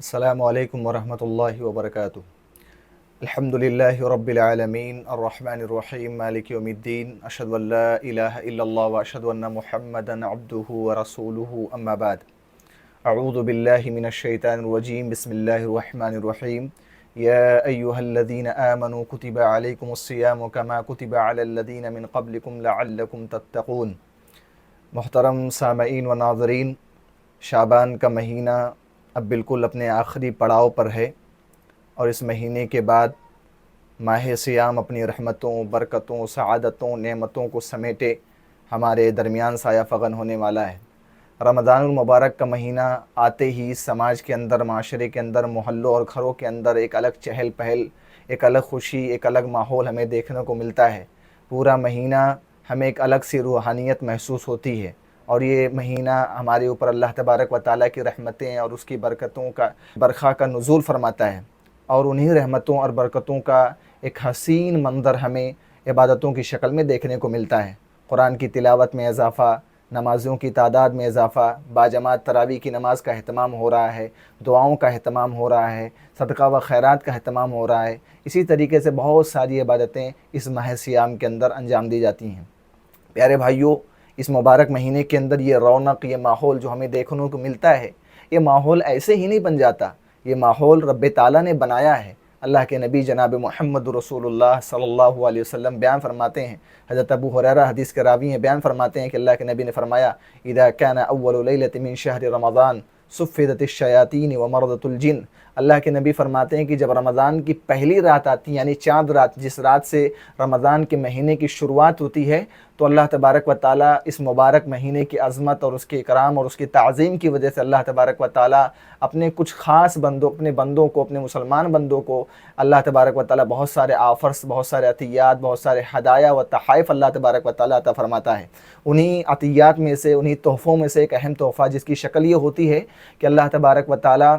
السلام علیکم ورحمۃ اللہ وبرکاتہ۔ الحمدللہ رب العالمین الرحمن الرحیم مالک یوم الدین، اشہد ان لا الہ الا اللہ واشہد ان محمدا عبدہ ورسولہ، اما بعد۔ اعوذ باللہ من الشیطان الرجیم، بسم اللہ الرحمن الرحیم۔ یا ایہا الذین آمنوا کتب علیکم الصیام کما کتب علی الذین من قبلکم لعلکم تتقون۔ محترم سامعین و ناظرین، شعبان کا مہینہ اب بالکل اپنے آخری پڑاؤ پر ہے، اور اس مہینے کے بعد ماہ سیام اپنی رحمتوں، برکتوں، سعادتوں، نعمتوں کو سمیٹے ہمارے درمیان سایہ فغن ہونے والا ہے۔ رمضان المبارک کا مہینہ آتے ہی سماج کے اندر، معاشرے کے اندر، محلوں اور گھروں کے اندر ایک الگ چہل پہل، ایک الگ خوشی، ایک الگ ماحول ہمیں دیکھنے کو ملتا ہے۔ پورا مہینہ ہمیں ایک الگ سی روحانیت محسوس ہوتی ہے، اور یہ مہینہ ہمارے اوپر اللہ تبارک و تعالیٰ کی رحمتیں اور اس کی برکتوں کا برکھا کا نزول فرماتا ہے، اور انہی رحمتوں اور برکتوں کا ایک حسین منظر ہمیں عبادتوں کی شکل میں دیکھنے کو ملتا ہے۔ قرآن کی تلاوت میں اضافہ، نمازوں کی تعداد میں اضافہ، باجماعت تراویح کی نماز کا اہتمام ہو رہا ہے، دعاؤں کا اہتمام ہو رہا ہے، صدقہ و خیرات کا اہتمام ہو رہا ہے۔ اسی طریقے سے بہت ساری عبادتیں اس ماہ سیام کے اندر انجام دی جاتی ہیں۔ پیارے بھائیوں، اس مبارک مہینے کے اندر یہ رونق، یہ ماحول جو ہمیں دیکھنے کو ملتا ہے، یہ ماحول ایسے ہی نہیں بن جاتا، یہ ماحول رب تعالیٰ نے بنایا ہے۔ اللہ کے نبی جناب محمد رسول اللہ صلی اللہ علیہ وسلم بیان فرماتے ہیں، حضرت ابو ہریرہ حدیث کے راوی ہیں، بیان فرماتے ہیں کہ اللہ کے نبی نے فرمایا، اذا كان اول لیلۃ من شہر رمضان صفدت الشیاطین ومرضت الجن۔ اللہ کے نبی فرماتے ہیں کہ جب رمضان کی پہلی رات آتی، یعنی چاند رات، جس رات سے رمضان کے مہینے کی شروعات ہوتی ہے، تو اللہ تبارک و تعالیٰ اس مبارک مہینے کی عظمت اور اس کے اکرام اور اس کی تعظیم کی وجہ سے اللہ تبارک و تعالیٰ اپنے کچھ خاص بندوں، اپنے بندوں کو، اپنے مسلمان بندوں کو اللہ تبارک و تعالیٰ بہت سارے آفرز، بہت سارے عطیات، بہت سارے ہدایہ و تحائف اللہ تبارک و تعالیٰ عطا فرماتا ہے۔ انہی عطیات میں سے، انہی تحفوں میں سے ایک اہم تحفہ جس کی شکل یہ ہوتی ہے کہ اللہ تبارک و تعالیٰ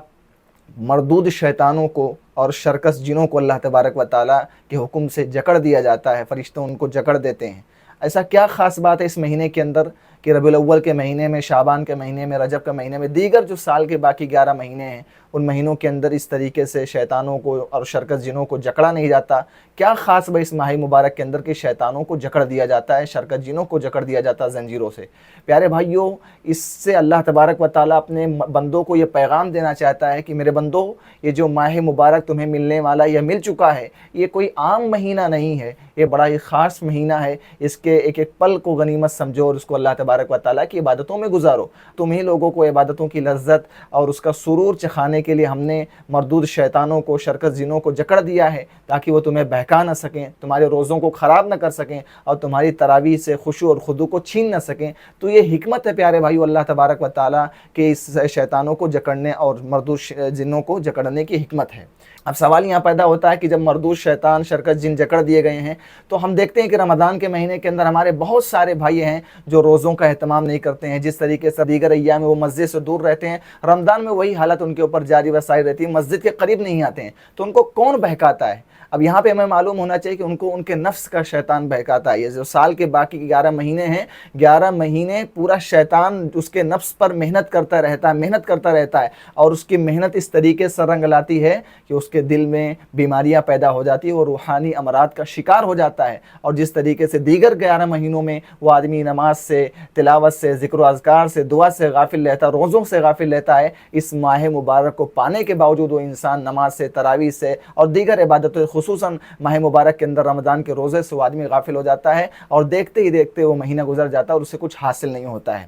مردود شیطانوں کو اور شرکس جنوں کو اللہ تبارک و تعالیٰ کے حکم سے جکڑ دیا جاتا ہے، فرشتوں ان کو جکڑ دیتے ہیں۔ ایسا کیا خاص بات ہے اس مہینے کے اندر کہ ربیع الاول کے مہینے میں، شعبان کے مہینے میں، رجب کے مہینے میں، دیگر جو سال کے باقی 11 مہینے ہیں، ان مہینوں کے اندر اس طریقے سے شیطانوں کو اور شرکس جنوں کو جکڑا نہیں جاتا؟ کیا خاص بھائی اس ماہ مبارک کے اندر کہ شیطانوں کو جکڑ دیا جاتا ہے، شرکس جنوں کو جکڑ دیا جاتا ہے زنجیروں سے؟ پیارے بھائیوں، اس سے اللہ تبارک و تعالیٰ اپنے بندوں کو یہ پیغام دینا چاہتا ہے کہ میرے بندو، یہ جو ماہ مبارک تمہیں ملنے والا یا مل چکا ہے، یہ کوئی عام مہینہ نہیں ہے، یہ بڑا ہی خاص مہینہ ہے۔ اس کے ایک ایک پل کو غنیمت سمجھو اور اس کو اللہ تبارک و تعالیٰ کی عبادتوں میں گزارو۔ تمہیں لوگوں کو عبادتوں کی لذت اور اس کا سرور چکھانے کے لیے ہم نے مردود شیطانوں کو، شرکس جنوں کو جکڑ دیا ہے، تاکہ وہ تمہیں بہکا نہ سکیں، تمہارے روزوں کو خراب نہ کر سکیں، اور تمہاری تراویح سے خشوع اور خضوع کو چھین نہ سکیں۔ تو یہ حکمت ہے پیارے بھائیو اللہ تبارک و تعالیٰ کے اس شیطانوں کو جکڑنے اور مردود جنوں کو جکڑنے کی حکمت ہے۔ اب سوال یہاں پیدا ہوتا ہے کہ جب مردود شیطان، شرکس جن جکڑ دیے گئے ہیں، تو ہم دیکھتے ہیں کہ رمضان کے مہینے کے اندر ہمارے بہت سارے بھائی ہیں جو روزوں کا اہتمام نہیں کرتے ہیں۔ جس طریقے سے دیگر ایام میں وہ مسجد سے دور رہتے ہیں، رمضان میں وہی حالت ان کے اوپر جاری و ساری رہتی ہے، مسجد کے قریب نہیں آتے ہیں۔ تو ان کو کون بہکاتا ہے؟ اب یہاں پہ ہمیں معلوم ہونا چاہیے کہ ان کو ان کے نفس کا شیطان بہکاتا ہے۔ یہ جو سال کے باقی 11 مہینے ہیں، 11 مہینے پورا شیطان اس کے نفس پر محنت کرتا رہتا ہے، اور اس کی محنت اس طریقے سے رنگ لاتی ہے کہ اس کے دل میں بیماریاں پیدا ہو جاتی ہیں، وہ روحانی امراض کا شکار ہو جاتا ہے۔ اور جس طریقے سے دیگر 11 مہینوں میں وہ آدمی نماز سے، تلاوت سے، ذکر و اذکار سے، دعا سے غافل رہتا ہے، روزوں سے غافل رہتا ہے، اس ماہ مبارک کو پانے کے باوجود وہ انسان نماز سے، تراویح سے اور دیگر عبادتوں، خصوصاً ماہ مبارک کے اندر رمضان کے روزے سے وہ آدمی غافل ہو جاتا ہے، اور دیکھتے ہی دیکھتے وہ مہینہ گزر جاتا ہے اور اسے کچھ حاصل نہیں ہوتا ہے۔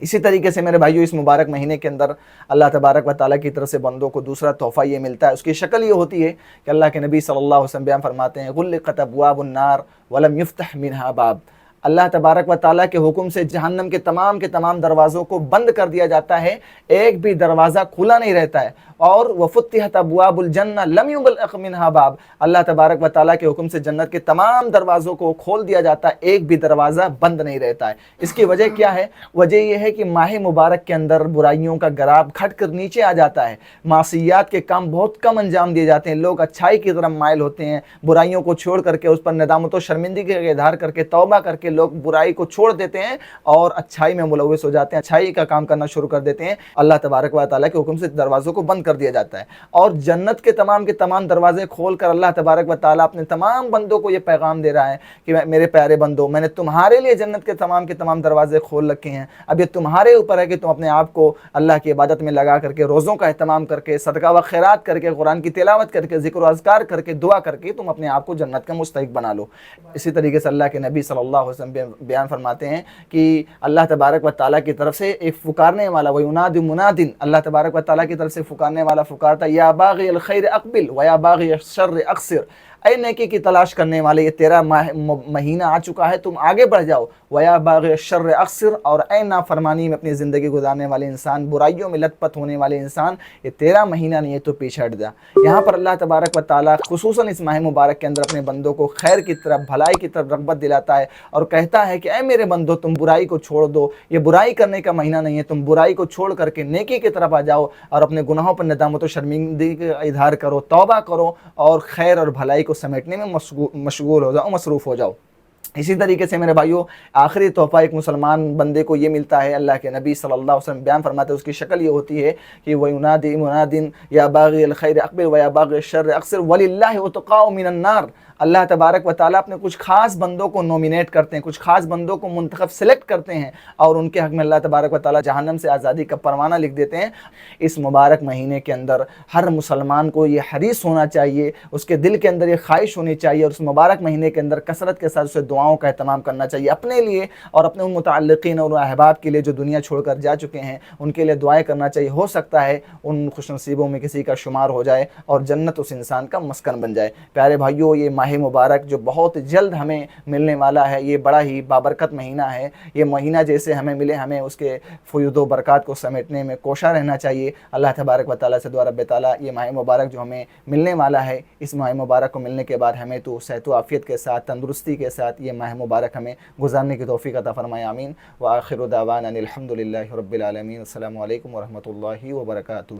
اسی طریقے سے میرے بھائیو، اس مبارک مہینے کے اندر اللہ تبارک و تعالیٰ کی طرف سے بندوں کو دوسرا تحفہ یہ ملتا ہے۔ اس کی شکل یہ ہوتی ہے کہ اللہ کے نبی صلی اللہ علیہ وسلم بیان فرماتے ہیں، غلقت ابواب النار ولم یفتح منہا باب۔ اللہ تبارک و تعالیٰ کے حکم سے جہنم کے تمام دروازوں کو بند کر دیا جاتا ہے، ایک بھی دروازہ کھلا نہیں رہتا ہے۔ اور وفتحت ابواب الجنہ لم یغلق منہا باب، اللہ تبارک و تعالیٰ کے حکم سے جنت کے تمام دروازوں کو کھول دیا جاتا ہے، ایک بھی دروازہ بند نہیں رہتا ہے۔ اس کی وجہ کیا ہے؟ وجہ یہ ہے کہ ماہ مبارک کے اندر برائیوں کا گراب کھٹ کر نیچے آ جاتا ہے، معصیات کے کام بہت کم انجام دیے جاتے ہیں، لوگ اچھائی کی طرف مائل ہوتے ہیں، برائیوں کو چھوڑ کر کے اس پر ندامت و شرمندگی کا اظہار کر کے، توبہ کر کے لوگ برائی کو چھوڑ دیتے ہیں اور اچھائی میں ملوث ہو جاتے ہیں، اچھائی کا کام کرنا شروع کر دیتے ہیں، اللہ تبارک و تعالیٰ کے حکم سے دروازوں کو بند کر دیا جاتا ہے۔ اور جنت کے تمام دروازے کھول کر اللہ تبارک و تعالیٰ اپنے تمام بندوں کو یہ پیغام دے رہا ہے کہ میرے پیارے بندو، میں نے تمہارے لیے جنت کے تمام دروازے کھول رکھے ہیں، اب یہ تمہارے اوپر ہے کہ تم اپنے آپ کو اللہ کی عبادت میں لگا کر کے، روزوں کا اہتمام کر کے، صدقہ و خیرات کر کے، قرآن کی تلاوت کر کے، ذکر و اذکار کر کے، دعا کر کے تم اپنے آپ کو جنت کا مستحق بنا لو۔ اسی طریقے سے اللہ کے نبی صلی اللہ علیہ وسلم بیان فرماتے ہیں کہ اللہ تبارک و تعالیٰ کی طرف سے ایک پکارنے والا، وَيُنَادِ مُنَادٍ، اللہ تبارک و تعالیٰ کی طرف سے پکارنے والا پکارتا، یا باغی الخیر اقبل ویا باغی الشر اقصر، اے نیکی کی تلاش کرنے والے، یہ تیرا مہینہ آ چکا ہے، تم آگے بڑھ جاؤ، ویا باغی الشر اقصر، اور اے نافرمانی میں اپنی زندگی گزارنے والے انسان، برائیوں میں لت پت ہونے والے انسان، یہ تیرا مہینہ نہیں ہے، تو پیچھے ہٹ جا۔ یہاں پر اللہ تبارک و تعالیٰ خصوصاً اس ماہ مبارک کے اندر اپنے بندوں کو خیر کی طرف، بھلائی کی طرف رغبت دلاتا ہے اور کہتا ہے کہ اے میرے بندو، تم برائی کو چھوڑ دو، یہ برائی کرنے کا مہینہ نہیں ہے، تم برائی کو چھوڑ کر کے نیکی کی طرف آ جاؤ اور اپنے گناہوں پر ندامت و شرمندگی کا اظہار کرو، توبہ کرو اور خیر اور بھلائی کو سمیٹنے میں مشغول ہو جاؤ، مصروف ہو جاؤ۔ اسی طریقے سے میرے بھائیوں، آخری تحفہ ایک مسلمان بندے کو یہ ملتا ہے، اللہ کے نبی صلی اللہ علیہ وسلم بیان فرماتے ہیں، اس کی شکل یہ ہوتی ہے کہ وَيُنَادِ مُنَادٍ یا باغی الخیر اقبل ویا باغی الشر اقصر وَلِلَّهِ عُتْقَاءُ مِنَ النَّارِ۔ اللہ تبارک و تعالیٰ اپنے کچھ خاص بندوں کو نومینیٹ کرتے ہیں، کچھ خاص بندوں کو منتخب سلیکٹ کرتے ہیں اور ان کے حق میں اللہ تبارک و تعالیٰ جہنم سے آزادی کا پروانہ لکھ دیتے ہیں۔ اس مبارک مہینے کے اندر ہر مسلمان کو یہ حریص ہونا چاہیے، اس کے دل کے اندر یہ خواہش ہونی چاہیے، اور اس مبارک مہینے کے اندر کثرت کے ساتھ اسے دعاؤں کا اہتمام کرنا چاہیے، اپنے لیے اور اپنے ان متعلقین اور احباب کے لیے جو دنیا چھوڑ کر جا چکے ہیں، ان کے لیے دعائیں کرنا چاہیے۔ ہو سکتا ہے ان خوش نصیبوں میں کسی کا شمار ہو جائے اور جنت اس انسان کا مسکن بن جائے۔ پیارے بھائیوں، یہ ماہ مبارک جو بہت جلد ہمیں ملنے والا ہے، یہ بڑا ہی بابرکت مہینہ ہے۔ یہ مہینہ جیسے ہمیں ملے، ہمیں اس کے فیوض و برکات کو سمیٹنے میں کوشاں رہنا چاہیے۔ اللہ تبارک و تعالیٰ سے دعا رب تعالیٰ، یہ ماہ مبارک جو ہمیں ملنے والا ہے، اس ماہ مبارک کو ملنے کے بعد ہمیں تو صحت و عافیت کے ساتھ، تندرستی کے ساتھ یہ ماہ مبارک ہمیں گزارنے کی توفیق عطا فرمائے، آمین۔ وآخر دعوانا ان الحمد للہ رب العالمین۔ السلام علیکم ورحمۃ اللہ وبرکاتہ۔